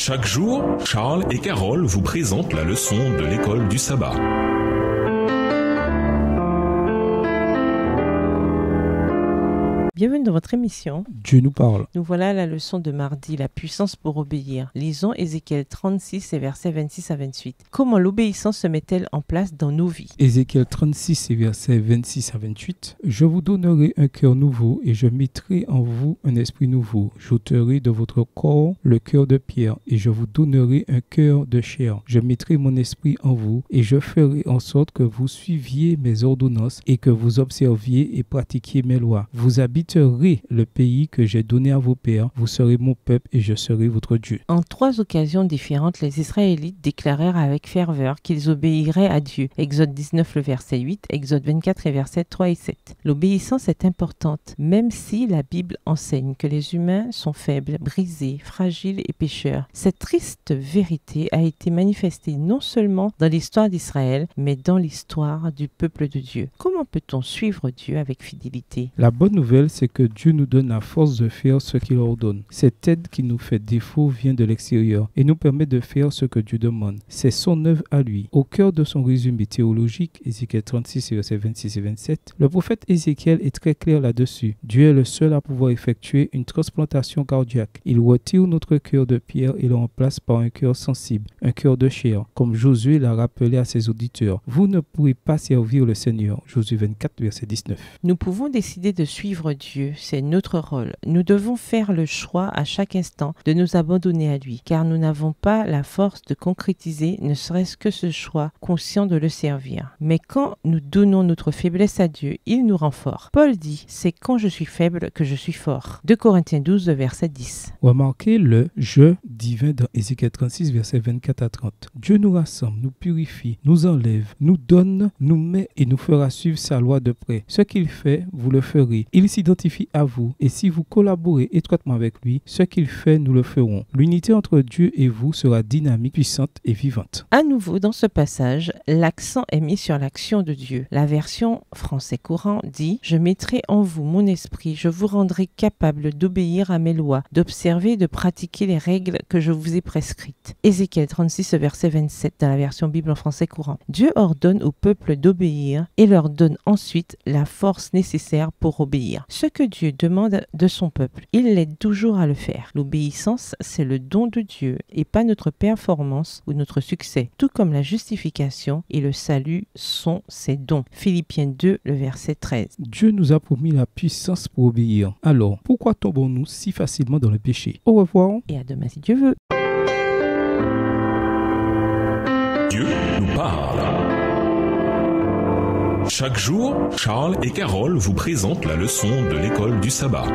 Chaque jour, Charles et Carole vous présentent la leçon de l'école du sabbat. Bienvenue dans votre émission. Dieu nous parle. Nous voilà à la leçon de mardi, la puissance pour obéir. Lisons Ézéchiel 36 et versets 26 à 28. Comment l'obéissance se met-elle en place dans nos vies? Ézéchiel 36 et versets 26 à 28. Je vous donnerai un cœur nouveau et je mettrai en vous un esprit nouveau. J'ôterai de votre corps le cœur de pierre et je vous donnerai un cœur de chair. Je mettrai mon esprit en vous et je ferai en sorte que vous suiviez mes ordonnances et que vous observiez et pratiquiez mes lois. Vous habiterez le pays que j'ai donné à vos pères. Vous serez mon peuple et je serai votre Dieu. En 3 occasions différentes, les Israélites déclarèrent avec ferveur qu'ils obéiraient à Dieu. Exode 19, le verset 8, Exode 24 et versets 3 et 7. L'obéissance est importante, même si la Bible enseigne que les humains sont faibles, brisés, fragiles et pécheurs. Cette triste vérité a été manifestée non seulement dans l'histoire d'Israël, mais dans l'histoire du peuple de Dieu. Comment peut-on suivre Dieu avec fidélité? La bonne nouvelle, c'est que Dieu nous donne la force de faire ce qu'il ordonne. Cette aide qui nous fait défaut vient de l'extérieur et nous permet de faire ce que Dieu demande. C'est son œuvre à lui. Au cœur de son résumé théologique, Ézéchiel 36, versets 26 et 27, le prophète Ézéchiel est très clair là-dessus. Dieu est le seul à pouvoir effectuer une transplantation cardiaque. Il retire notre cœur de pierre et le remplace par un cœur sensible, un cœur de chair, comme Josué l'a rappelé à ses auditeurs. Vous ne pourrez pas servir le Seigneur. Josué 24, verset 19. Nous pouvons décider de suivre Dieu, c'est notre rôle. Nous devons faire le choix à chaque instant de nous abandonner à lui, car nous n'avons pas la force de concrétiser ne serait-ce que ce choix, conscient de le servir. Mais quand nous donnons notre faiblesse à Dieu, il nous rend forts. Paul dit, c'est quand je suis faible que je suis fort. 2 Corinthiens 12, verset 10. Remarquez le « je » divin dans Ézéchiel 36, versets 24 à 30. Dieu nous rassemble, nous purifie, nous enlève, nous donne, nous met et nous fera suivre sa loi de près. Ce qu'il fait, vous le ferez. Il s'identifie à vous et si vous collaborez étroitement avec lui, ce qu'il fait, nous le ferons. L'unité entre Dieu et vous sera dynamique, puissante et vivante. À nouveau, dans ce passage, l'accent est mis sur l'action de Dieu. La version français courant dit « Je mettrai en vous mon esprit, je vous rendrai capable d'obéir à mes lois, d'observer et de pratiquer les règles que je vous ai prescrites. » Ézéchiel 36, verset 27 dans la version Bible en français courant. Dieu ordonne au peuple d'obéir et leur donne ensuite la force nécessaire pour obéir. Ce que Dieu demande de son peuple, il l'aide toujours à le faire. L'obéissance, c'est le don de Dieu et pas notre performance ou notre succès. Tout comme la justification et le salut sont ses dons. Philippiens 2, le verset 13. Dieu nous a promis la puissance pour obéir. Alors, pourquoi tombons-nous si facilement dans le péché? Au revoir. Et à demain si Dieu veut. Dieu nous parle. Chaque jour, Charles et Carole vous présentent la leçon de l'école du sabbat.